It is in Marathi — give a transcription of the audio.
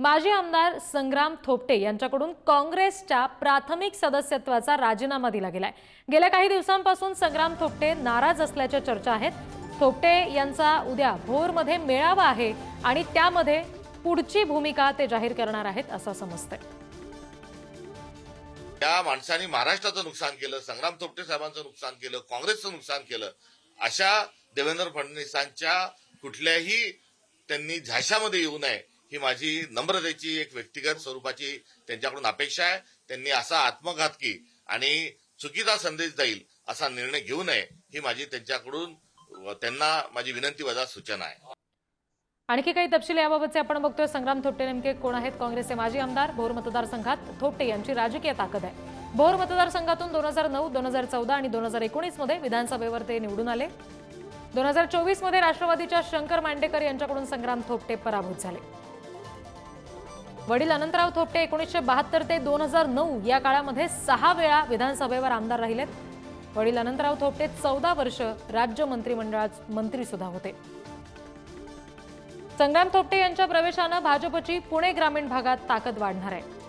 माजी आमदार संग्राम थोपटे यांच्याकडून काँग्रेसच्या प्राथमिक सदस्यत्वाचा राजीनामा दिला गेलाय। गेल्या काही दिवसांपासून संग्राम थोपटे नाराज असल्याच्या चर्चा आहेत। थोपटे यांचा उद्या भोरमध्ये मेळावा आहे आणि त्यामध्ये पुढची भूमिका ते जाहीर करणार आहेत असं समजतंय। त्या माणसाने महाराष्ट्राचं नुकसान केलं, संग्राम थोपटे साहेबांचं नुकसान केलं, काँग्रेसचं नुकसान केलं, अशा देवेंद्र फडणवीसांच्या कुठल्याही त्यांनी झाशामध्ये येऊ नये ही माझी नम्रतेची एक व्यक्तिगत स्वरूपाची त्यांच्याकडून अपेक्षा आहे। त्यांनी असा आत्मघातकी आणि चुकीचा संदेश देईल असा निर्णय घेऊ नये ही माझी त्यांच्याकडून त्यांना माझी विनंती वजा सूचना आहे। आणखी काही तपशील याबाबतचे आपण बघतोय। संग्राम थोपटे नेमके कोण आहेत? काँग्रेसचे माजी आमदार, भोर मतदारसंघात थोपटे यांची राजकीय ताकद आहे। भोर मतदारसंघातून 2009, 2014 आणि 2019 मध्ये विधानसभेवर ते निवडून आले। 2024 मध्ये राष्ट्रवादीच्या शंकर मांडेकर यांच्याकडून संग्राम थोपटे पराभूत झाले। वडील अनंतराव थोपटे 1972 ते 2009 या काळामध्ये 6 वेळा विधानसभेवर आमदार राहिलेत। वडील अनंतराव थोपटे 14 वर्ष राज्य मंत्रिमंडळात मंत्री सुद्धा होते। संग्राम थोपटे यांच्या प्रवेशाने भाजपची पुणे ग्रामीण भागात ताकद वाढणार आहे।